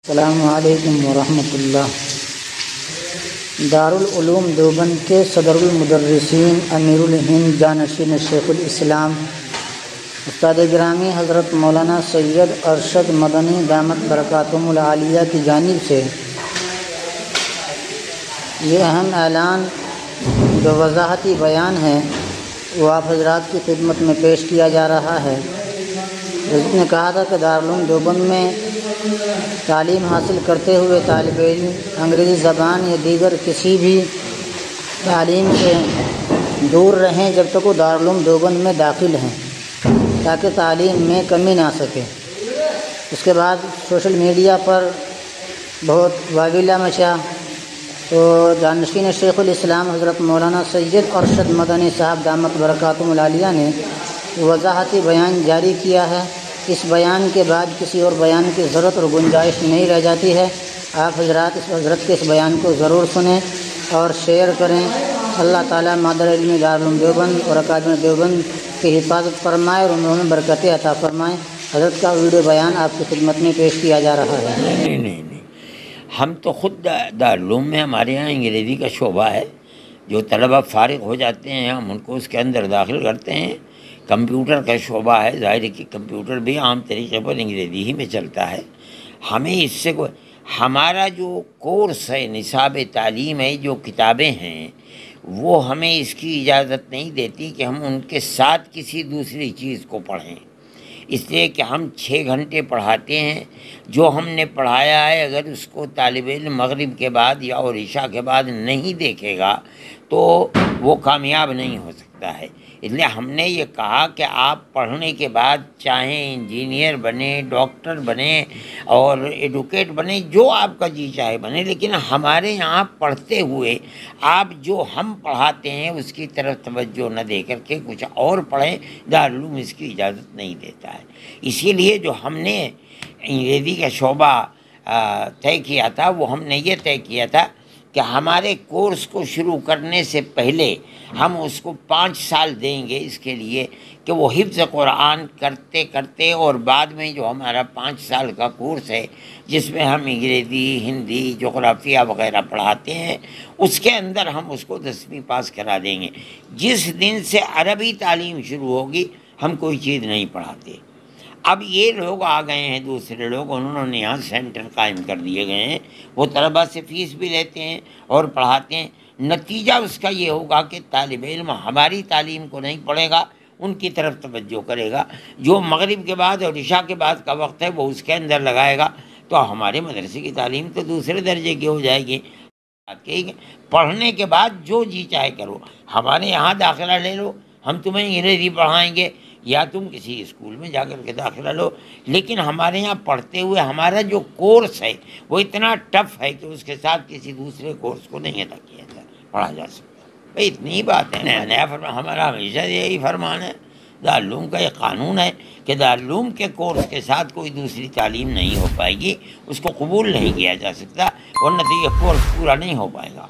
السلام علیکم ورحمۃ اللہ۔ دارالعلوم دیوبند کے صدر المدرسین امیر الہند جانشین شیخ الاسلام استاد گرامی حضرت مولانا سید ارشد مدنی دامت برکاتہم العالیہ کی جانب سے یہ اہم اعلان جو وضاحتی بیان ہے وہ آپ حضرات کی خدمت میں پیش کیا جا رہا ہے۔ حضرت نے کہا تھا کہ دارالعلوم دیوبند میں تعلیم حاصل کرتے ہوئے طالب علم انگریزی زبان یا دیگر کسی بھی تعلیم سے دور رہیں جب تک وہ دارالعلوم دیوبند میں داخل ہیں، تاکہ تعلیم میں کمی نہ سکے۔ اس کے بعد سوشل میڈیا پر بہت واویلا مچا تو جانشین شیخ الاسلام حضرت مولانا سید ارشد مدنی صاحب دامت برکاتہم العالیہ نے وضاحتی بیان جاری کیا ہے۔ اس بیان کے بعد کسی اور بیان کی ضرورت اور گنجائش نہیں رہ جاتی ہے۔ آپ حضرات اس حضرت کے اس بیان کو ضرور سنیں اور شیئر کریں۔ اللہ تعالیٰ مادر علم دارالعلوم دیوبند اور اکادمی دیوبند کی حفاظت فرمائے اور انہوں نے برکتیں عطا فرمائیں۔ حضرت کا ویڈیو بیان آپ کی خدمت میں پیش کیا جا رہا ہے۔ نہیں، ہم تو خود دارالعلوم میں ہمارے یہاں انگریزی کا شعبہ ہے۔ جو طلبہ فارغ ہو جاتے ہیں ہم ان کو اس کے اندر داخل کرتے ہیں۔ کمپیوٹر کا شعبہ ہے، ظاہر ہے کہ کمپیوٹر بھی عام طریقے پر انگریزی ہی میں چلتا ہے۔ ہمیں اس سے ہمارا جو کورس ہے، نصاب تعلیم ہے، جو کتابیں ہیں وہ ہمیں اس کی اجازت نہیں دیتی کہ ہم ان کے ساتھ کسی دوسری چیز کو پڑھیں، اس لیے کہ ہم 6 گھنٹے پڑھاتے ہیں۔ جو ہم نے پڑھایا ہے اگر اس کو طالب علم مغرب کے بعد یا اور عشاء کے بعد نہیں دیکھے گا تو وہ کامیاب نہیں ہو سکتا ہے۔ اس لیے ہم نے یہ کہا کہ آپ پڑھنے کے بعد چاہیں انجینئر بنیں، ڈاکٹر بنیں اور ایڈوکیٹ بنیں، جو آپ کا جی چاہے بنیں، لیکن ہمارے یہاں پڑھتے ہوئے آپ جو ہم پڑھاتے ہیں اس کی طرف توجہ نہ دے کر کے کچھ اور پڑھیں۔ دارالعلوم اس کی اجازت نہیں دیتا ہے۔ اسی لیے جو ہم نے انگریزی کا شعبہ طے کیا تھا وہ ہم نے یہ طے کیا تھا کہ ہمارے کورس کو شروع کرنے سے پہلے ہم اس کو 5 سال دیں گے اس کے لیے کہ وہ حفظ قرآن کرتے کرتے، اور بعد میں جو ہمارا 5 سال کا کورس ہے جس میں ہم انگریزی، ہندی، جغرافیہ وغیرہ پڑھاتے ہیں، اس کے اندر ہم اس کو 10ویں پاس کرا دیں گے۔ جس دن سے عربی تعلیم شروع ہوگی ہم کوئی چیز نہیں پڑھاتے۔ اب یہ لوگ آ گئے ہیں، دوسرے لوگ، انہوں نے یہاں سینٹر قائم کر دیے گئے ہیں، وہ طلبہ سے فیس بھی لیتے ہیں اور پڑھاتے ہیں۔ نتیجہ اس کا یہ ہوگا کہ طالب علم ہماری تعلیم کو نہیں پڑھے گا، ان کی طرف توجہ کرے گا۔ جو مغرب کے بعد اور عشاء کے بعد کا وقت ہے وہ اس کے اندر لگائے گا، تو ہمارے مدرسے کی تعلیم تو دوسرے درجے کی ہو جائے گی۔ پڑھنے کے بعد جو جی چاہے کرو، ہمارے یہاں داخلہ لے لو، ہم تمہیں انگریزی پڑھائیں گے، یا تم کسی اسکول میں جا کر کے داخلہ لو، لیکن ہمارے یہاں پڑھتے ہوئے ہمارا جو کورس ہے وہ اتنا ٹف ہے کہ اس کے ساتھ کسی دوسرے کورس کو نہیں ادا کیا جا پڑھا جا سکتا۔ بھائی اتنی بات ہے، نیا فرمان ہمارا ہمیشہ یہی فرمان ہے۔ دارالعلوم کا یہ قانون ہے کہ دارالعلوم کے کورس کے ساتھ کوئی دوسری تعلیم نہیں ہو پائے گی، اس کو قبول نہیں کیا جا سکتا، ورنہ تو یہ کورس پورا نہیں ہو پائے گا۔